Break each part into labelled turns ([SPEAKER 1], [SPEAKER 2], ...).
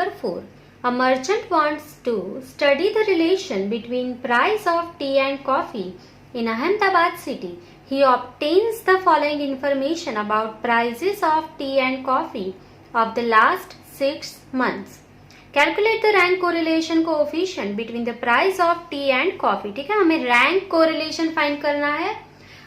[SPEAKER 1] number 4. A merchant wants to study the relation between price of tea and coffee in Ahmedabad city. He obtains the following information about prices of tea and coffee of the last 6 months. Calculate the rank correlation coefficient between the price of tea and coffee. ठीक है, हमें rank correlation find करना है.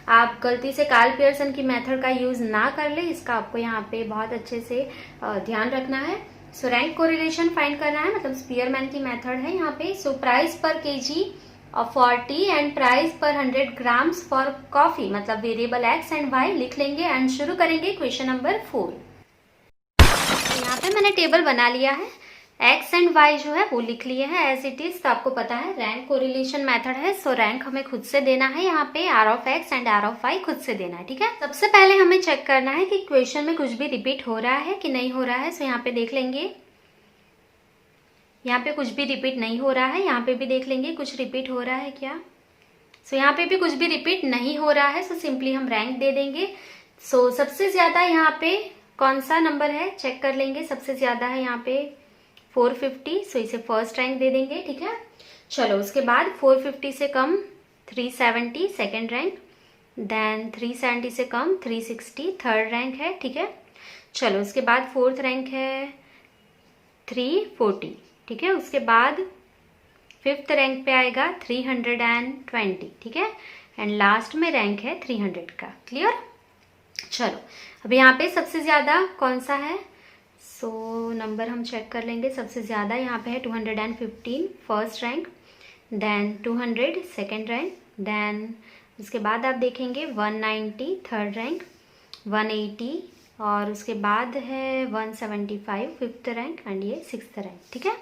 [SPEAKER 1] आप गलती से Karl Pearson की method का यूज ना कर ले, इसका आपको यहाँ पे बहुत अच्छे से ध्यान रखना है. सो रैंक कोरिलेशन फाइंड करना है, मतलब स्पीयरमैन की मेथड है यहाँ पे. सो प्राइस पर KG for T and price पर 100 ग्राम्स फॉर कॉफी, मतलब वेरिएबल एक्स एंड वाई लिख लेंगे एंड शुरू करेंगे क्वेश्चन नंबर 4. यहाँ पे मैंने टेबल बना लिया है, एक्स एंड वाई जो है वो लिख लिए हैं एज इट इज. तो आपको पता है रैंक कोरिलेशन मेथड है. सो रैंक हमें खुद से देना है, यहाँ पे R of x and are of Y खुद से देना है. ठीक है, सबसे पहले हमें चेक करना है कि क्वेश्चन में कुछ भी रिपीट हो रहा है कि नहीं हो रहा है. सो यहाँ पे देख लेंगे, यहाँ पे कुछ भी रिपीट नहीं हो रहा है. यहाँ पे भी देख लेंगे कुछ रिपीट हो रहा है क्या. सो यहाँ पे भी कुछ भी रिपीट नहीं हो रहा है. सो सिंपली हम रैंक दे देंगे. सो सबसे ज्यादा यहाँ पे कौन सा नंबर है चेक कर लेंगे. सबसे ज्यादा है यहाँ पे 450. सो इसे फर्स्ट रैंक दे देंगे. ठीक है, चलो उसके बाद 450 से कम 370 सेकेंड रैंक, देन 370 से कम 360 थर्ड रैंक है. ठीक है, चलो उसके बाद फोर्थ रैंक है 340. ठीक है, उसके बाद फिफ्थ रैंक पे आएगा 320. ठीक है, एंड लास्ट में रैंक है 300 का. क्लियर. चलो अब यहाँ पे सबसे ज्यादा कौन सा है. सो नंबर हम चेक कर लेंगे. सबसे ज्यादा यहाँ पे है 215 first rank, then 200 second rank, then उसके बाद आप देखेंगे 190 थर्ड रैंक, 180 और उसके बाद है 175 फिफ्थ रैंक एंड ये सिक्स्थ रैंक. ठीक है,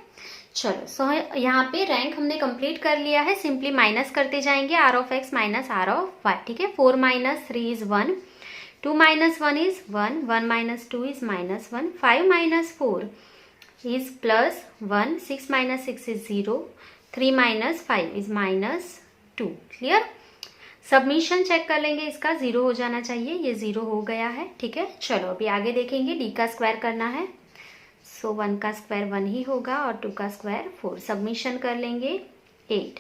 [SPEAKER 1] चलो सो यहाँ पे रैंक हमने कंप्लीट कर लिया है. सिंपली माइनस करते जाएंगे R of X minus R of Y. ठीक है, 4 minus 3 is 1, 2 minus 1 is 1, 1 minus 2 is minus 1, 5 minus 4 is plus 1, 6 minus 6 is 0, 3 minus 5 is minus 2. Clear. Submission check कर लेंगे, इसका 0 हो जाना चाहिए, ये 0 हो गया है. ठीक है, चलो अभी आगे देखेंगे. डी का स्क्वायर करना है. सो 1 का स्क्वायर 1 ही होगा और 2 का स्क्वायर 4. सबमिशन कर लेंगे 8.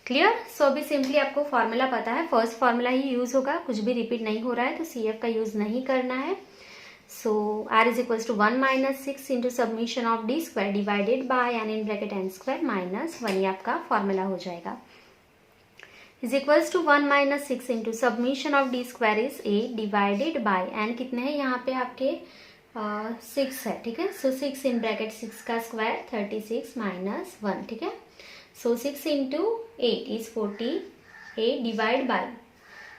[SPEAKER 1] क्लियर. सो अभी सिंपली आपको फॉर्मूला पता है, फर्स्ट फॉर्मूला ही यूज होगा. कुछ भी रिपीट नहीं हो रहा है तो CF का यूज नहीं करना है. So R is equals to 1 minus 6 into submission of D square divided by N in bracket N square minus 1. ये आपका फॉर्मूला हो जाएगा. Is equals to 1 minus 6 into submission of D square is 8 divided by N कितने हैं यहाँ पे आपके 6 है. ठीक है, सो 6 इन ब्रैकेट 6 का स्क्वायर 36 माइनस 1. ठीक है, so 6 into 8 is 48 divide by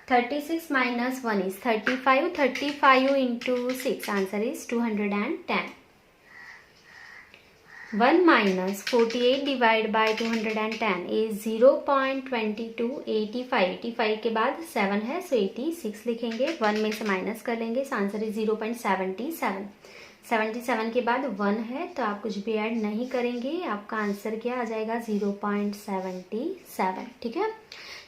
[SPEAKER 1] 36 minus 1 is 35. 35 into 6 answer is 210. 1 minus 48 divide by 210 is 0.22. 85 के बाद 7 है, so 86 लिखेंगे. 1 में से माइनस कर लेंगे, इस आंसर इज 0.77. 77 के बाद 1 है तो आप कुछ भी ऐड नहीं करेंगे, आपका आंसर क्या आ जाएगा 0.77. ठीक है,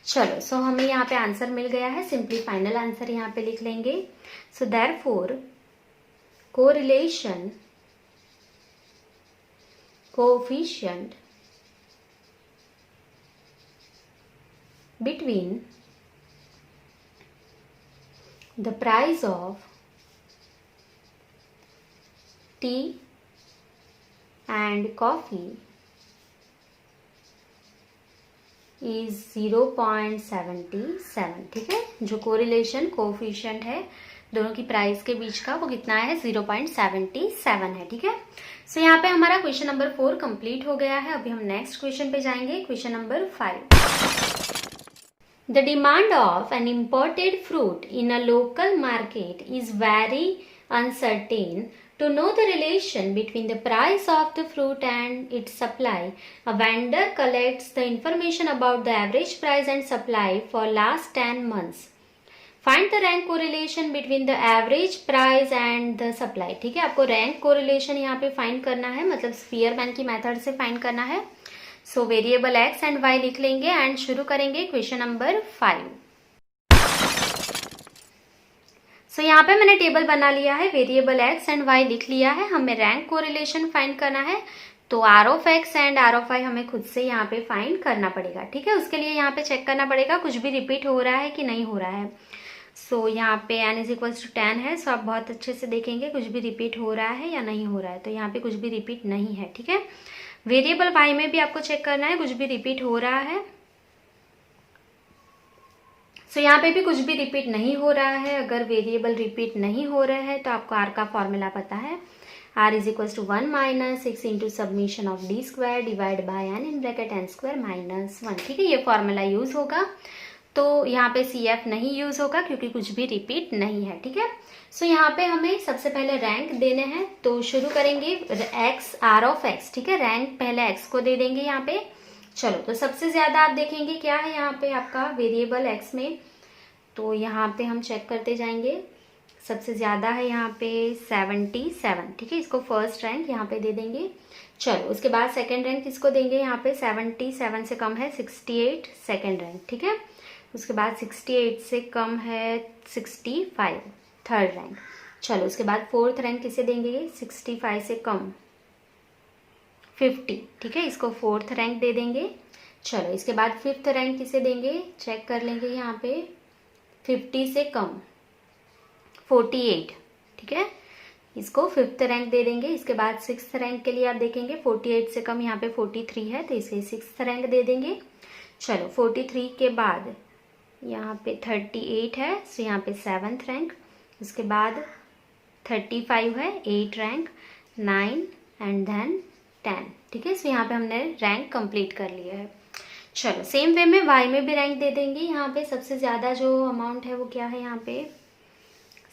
[SPEAKER 1] चलो सो हमें यहाँ पे आंसर मिल गया है. सिंपली फाइनल आंसर यहाँ पे लिख लेंगे. So therefore correlation coefficient between the price of tea and coffee is 0.77. ठीक है, जो कोरिलेशन कोएफिशिएंट है दोनों की प्राइस के बीच का वो कितना है 0.77 है. ठीक है, सो यहाँ पे हमारा क्वेश्चन नंबर 4 कंप्लीट हो गया है. अभी हम नेक्स्ट क्वेश्चन पे जाएंगे. Question number 5. The demand of an imported fruit in a local market is very uncertain. To know the relation between the price of the fruit and its supply, a vendor collects the information about the average price and supply for last 10 months. Find the rank correlation between the average price and the supply. ठीक है, आपको rank correlation यहाँ पे find करना है, मतलब Spearman की method से फाइंड करना है. So variable x and Y लिख लेंगे एंड शुरू करेंगे क्वेश्चन नंबर 5. सो यहाँ पे मैंने टेबल बना लिया है, वेरिएबल एक्स एंड वाई लिख लिया है. हमें रैंक कोरिलेशन फाइंड करना है. तो r of x and are of y हमें खुद से यहाँ पे फाइंड करना पड़ेगा, ठीक है। उसके लिए यहाँ पे चेक करना पड़ेगा कुछ भी रिपीट हो रहा है कि नहीं हो रहा है। सो यहाँ पे n इज इक्वल्स टू 10 है, सो आप बहुत अच्छे से देखेंगे कुछ भी रिपीट हो रहा है या नहीं हो रहा है। तो यहाँ पे कुछ भी रिपीट नहीं है, ठीक है। वेरिएबल y में भी आपको चेक करना है कुछ भी रिपीट हो रहा है। सो यहाँ पे भी कुछ भी रिपीट नहीं हो रहा है। अगर वेरिएबल रिपीट नहीं हो रहा है तो आपको r का फॉर्मूला पता है, r is equals to 1 minus 6 into submission of D square divide by n in bracket n square minus 1, ठीक है। ये फॉर्मूला यूज होगा। तो यहाँ पे CF नहीं यूज होगा क्योंकि कुछ भी रिपीट नहीं है, ठीक है। सो यहाँ पे हमें सबसे पहले रैंक देने हैं, तो शुरू करेंगे x r ऑफ x, ठीक है। रैंक पहले x को दे देंगे यहाँ पे। चलो, तो सबसे ज्यादा आप देखेंगे क्या है यहाँ पे आपका वेरिएबल x में, तो यहाँ पे हम चेक करते जाएंगे। सबसे ज्यादा है यहाँ पे 77, ठीक है। इसको फर्स्ट रैंक यहाँ पे दे देंगे। चलो, उसके बाद सेकेंड रैंक किसको देंगे, यहाँ पे 77 से कम है 68, सेकेंड रैंक, ठीक है। उसके बाद 68 से कम है 65, थर्ड रैंक। चलो, उसके बाद फोर्थ रैंक किसे देंगे, 65 से कम 50, ठीक है। इसको फोर्थ रैंक दे देंगे। चलो, इसके बाद फिफ्थ रैंक किसे देंगे, चेक कर लेंगे यहाँ पे 50 से कम 48, ठीक है। इसको फिफ्थ रैंक दे देंगे। इसके बाद सिक्स्थ रैंक के लिए आप देखेंगे 48 से कम यहाँ पे 43 है, तो इसे सिक्स्थ रैंक दे देंगे। चलो, 43 के बाद यहाँ पे 38 है, तो यहाँ पे सेवन्थ रैंक। उसके बाद 35 है, 8 रैंक, 9 एंड देन 10, ठीक है। सो यहाँ पे हमने रैंक कंप्लीट कर लिया है। चलो, सेम वे में y में भी रैंक दे देंगे। यहाँ पे सबसे ज़्यादा जो अमाउंट है वो क्या है, यहाँ पे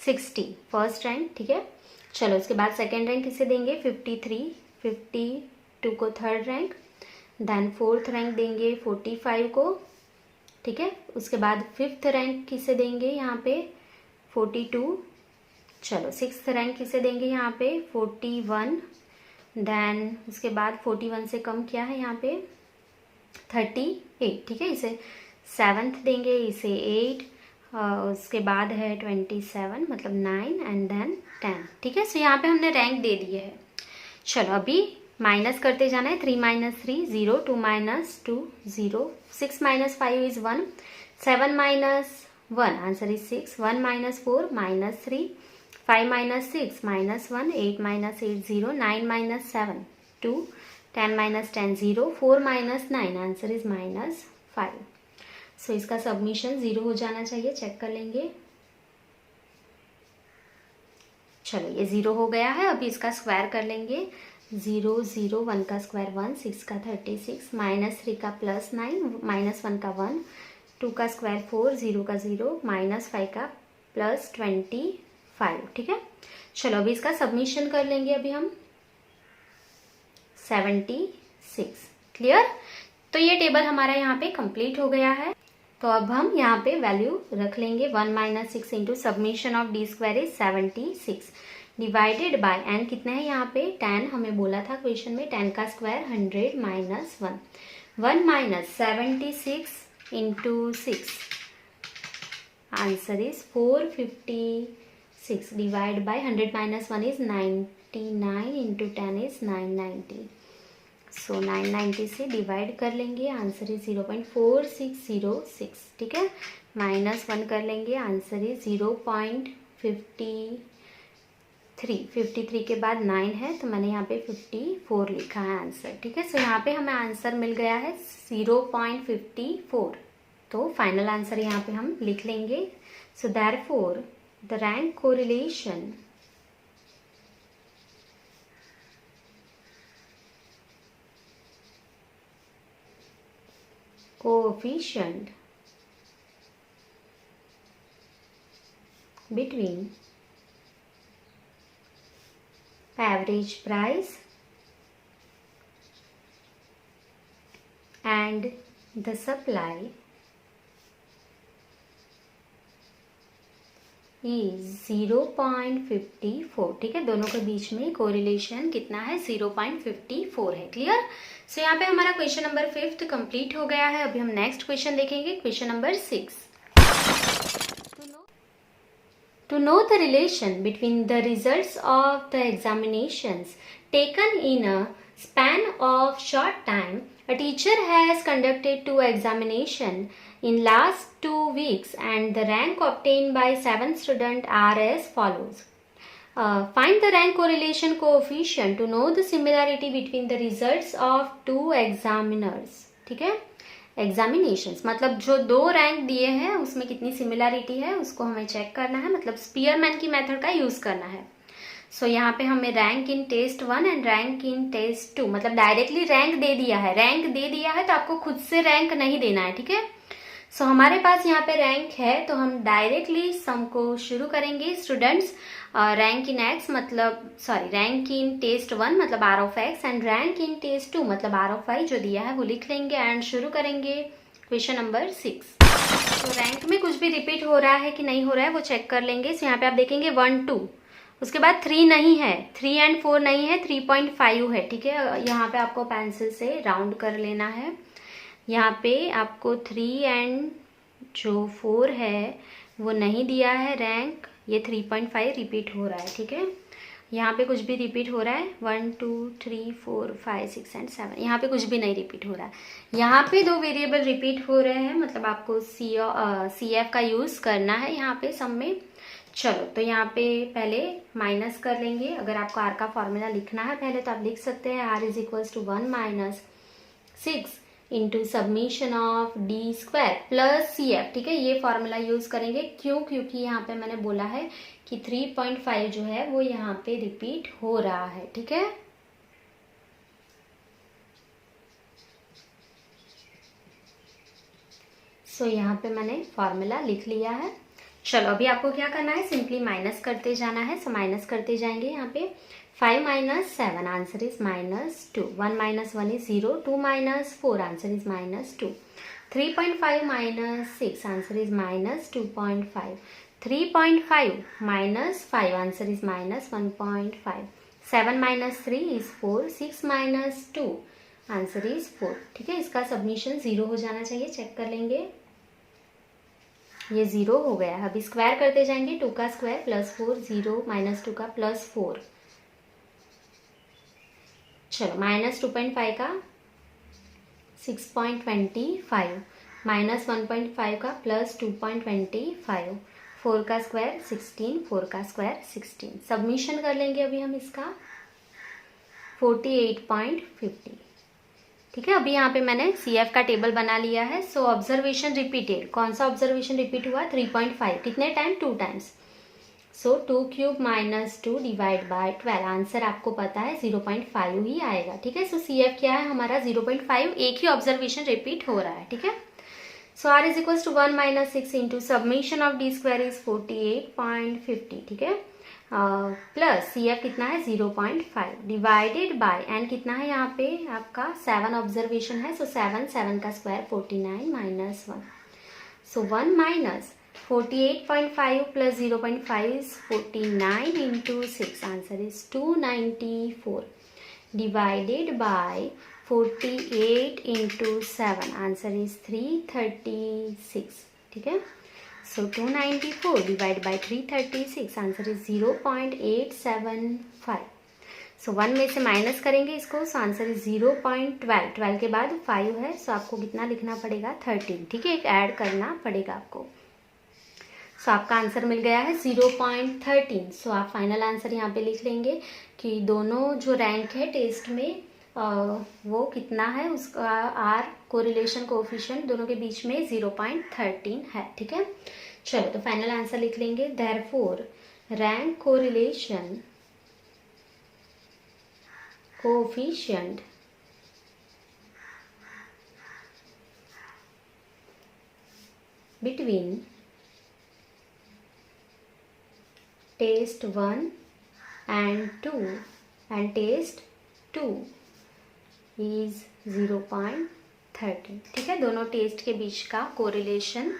[SPEAKER 1] 60, फर्स्ट रैंक, ठीक है। चलो, उसके बाद सेकेंड रैंक किसे देंगे, 53, 52 को third rank, then fourth rank देंगे 45 को, ठीक है। उसके बाद फिफ्थ रैंक किसे देंगे यहाँ पे 42। चलो, सिक्स्थ रैंक किसे देंगे यहाँ पे 41, देन उसके बाद 41 से कम क्या है यहाँ पे 38, ठीक है। इसे सेवन्थ देंगे, इसे 8, उसके बाद है 27 मतलब 9 एंड देन 10, ठीक है। सो यहाँ पे हमने रैंक दे दिए है। चलो, अभी माइनस करते जाना है। 3 minus 3 0, 2 minus 2 0, 6 minus 5 is 1, 7 minus 1 answer is 6, 1 minus 4 minus 3, 5 minus 6 minus 1, 8 minus 8 0, 9 minus 7 2, 10 minus 10 0, 4 minus 9 answer is minus 5। सो इसका सबमिशन 0 हो जाना चाहिए, चेक कर लेंगे। चलो, ये 0 हो गया है। अभी इसका स्क्वायर कर लेंगे। 0 0, 1 का स्क्वायर 1, 6 का 36, माइनस 3 का प्लस 9, माइनस 1 का 1, 2 का स्क्वायर 4, 0 का 0, माइनस 5 का प्लस 25, ठीक है। चलो, अभी इसका सबमिशन कर लेंगे। अभी हम 76, क्लियर। तो ये टेबल हमारा यहाँ पे कंप्लीट हो गया है। तो अब हम यहाँ पे वैल्यू रख लेंगे। 1 minus 6 into submission of D square is 76 divided by n कितना है यहाँ पे 10, हमें बोला था क्वेश्चन में 10 का square 100 minus 1, 1 minus 76 into 6 answer is 456 divide by 100 minus 1 is 99 into 10 is 990। सो 990 से डिवाइड कर लेंगे, आंसर इज 0.4606, ठीक है। माइनस 1 कर लेंगे, आंसर इज 0.53 के बाद 9 है तो मैंने यहाँ पे 54 लिखा है आंसर, ठीक है। सो यहाँ पे हमें आंसर मिल गया है 0.54। तो फाइनल आंसर यहाँ पे हम लिख लेंगे। So therefore the rank correlation coefficient between average price and the supply is 0.54, ठीक है। दोनों के बीच में कोरिलेशन कितना है 0.54 है, क्लियर। सो यहाँ पे हमारा क्वेश्चन नंबर 5 कंप्लीट हो गया है। अभी हम नेक्स्ट क्वेश्चन देखेंगे, question number 6। To know the relation between the results of the examinations taken in a span of short time, a teacher has conducted 2 examinations in last 2 weeks and the rank obtained by 7 students are as follows. Find the rank correlation coefficient to know the similarity between the results of 2 examiners. ठीक है, examinations मतलब जो 2 rank दिए हैं उसमें कितनी similarity है उसको हमें चेक करना है, मतलब स्पीयरमैन की मेथड का यूज करना है. सो यहाँ पे हमें rank in test 1 and rank in test 2, मतलब डायरेक्टली रैंक दे दिया है. रैंक दे दिया है तो आपको खुद से रैंक नहीं देना है. ठीक है, सो हमारे पास यहाँ पे रैंक है तो हम डायरेक्टली सम को शुरू करेंगे. स्टूडेंट्स, रैंक इन एक्स मतलब रैंक इन टेस्ट 1 मतलब r of x and rank in test 2 मतलब आर ऑफ वाई जो दिया है वो लिख लेंगे एंड शुरू करेंगे क्वेश्चन नंबर 6. तो रैंक में कुछ भी रिपीट हो रहा है कि नहीं हो रहा है वो चेक कर लेंगे. सो यहाँ पे आप देखेंगे 1 2, उसके बाद 3 नहीं है, 3 एंड 4 नहीं है, 3.5 है. ठीक है, यहाँ पे आपको पेंसिल से राउंड कर लेना है. यहाँ पे आपको 3 एंड जो 4 है वो नहीं दिया है रैंक, ये 3.5 रिपीट हो रहा है. ठीक है, यहाँ पे कुछ भी रिपीट हो रहा है 1 2 3 4 5 6 एंड 7, यहाँ पे कुछ भी नहीं रिपीट हो रहा है. यहाँ पे 2 वेरिएबल रिपीट हो रहे हैं मतलब आपको सी एफ का यूज करना है यहाँ पे सम में. चलो तो यहाँ पे पहले माइनस कर लेंगे. अगर आपको आर का फॉर्मूला लिखना है पहले तो आप लिख सकते हैं r is equal to 1 minus 6 into submission of D square plus c f. ठीक है, ये फॉर्मूला यूज करेंगे. क्यों? क्योंकि यहाँ पे मैंने बोला है कि 3.5 जो है वो यहाँ पे रिपीट हो रहा है. ठीक है, सो यहाँ पे मैंने फॉर्मूला लिख लिया है. चलो अभी आपको क्या करना है, सिंपली माइनस करते जाना है. सो माइनस करते जाएंगे. यहाँ पे 5 minus 7 answer is -2. 1 minus 1 is 0. 2 minus 4 answer is -2. 3.5 minus 6 answer is -2.5. 3.5 minus 5 answer is -1.5. 7 minus 3 is 4. 6 minus 2 answer is 4. ठीक है, इसका सबमिशन 0 हो जाना चाहिए. चेक कर लेंगे, ये 0 हो गया. अभी स्क्वायर करते जाएंगे. 2 का स्क्वायर प्लस 4, 0 माइनस 2 का प्लस 4. चलो -2.5 का 6.25, -1.5 का प्लस 2.25, 4 का स्क्वायर 16, 4 का स्क्वायर 16. सबमिशन कर लेंगे अभी हम इसका 48.50. ठीक है, अभी यहाँ पे मैंने सी एफ का टेबल बना लिया है. सो ऑब्जर्वेशन रिपीटेड, कौन सा ऑब्जर्वेशन रिपीट हुआ? 3.5. कितने time? 2 times. So 2 cube minus 2 divide by 12. Answer आपको पता है 0.5 ही आएगा. ठीक है, सो सी एफ क्या है हमारा 0.5. एक ही ऑब्जर्वेशन रिपीट हो रहा है. ठीक है, so R is equal to 1 minus 6 into submission of D square is 48.50. ठीक है, प्लस सी एफ कितना है 0.5 डिवाइडेड बाय एंड कितना है यहाँ पे आपका 7 ऑब्जर्वेशन है. सो 7 का square 49 minus 1. So 1 minus 48.5 plus 0.5 is 49 into 6. Answer is 294 divided by 48 into 7. Answer is 336. ठीक है, so 294 divided by 336. Answer is 0.875. सो 1 में से माइनस करेंगे इसको. So answer is 0.12. 12 के बाद 5 है. सो आपको कितना लिखना पड़ेगा? 13. ठीक है, एक ऐड करना पड़ेगा आपको. सो आपका आंसर मिल गया है 0.13. सो आप फाइनल आंसर यहाँ पे लिख लेंगे कि दोनों जो रैंक है टेस्ट में वो कितना है, उसका आर कोरिलेशन कोएफिशिएंट दोनों के बीच में 0.13 है. ठीक है, चलो तो फाइनल आंसर लिख लेंगे. Therefore rank correlation coefficient between test 1 and 2 and test 2 इज 0.13. ठीक है, दोनों टेस्ट के बीच का कोरिलेशन,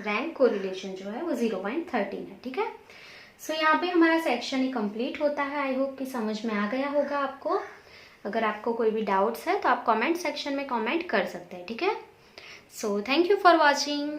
[SPEAKER 1] रैंक कोरिलेशन जो है वो 0.13 है. ठीक है, सो यहाँ पे हमारा सेक्शन ही कंप्लीट होता है. आई होप कि समझ में आ गया होगा आपको. अगर आपको कोई भी डाउट्स है तो आप कमेंट सेक्शन में कमेंट कर सकते हैं. ठीक है, so thank you for watching.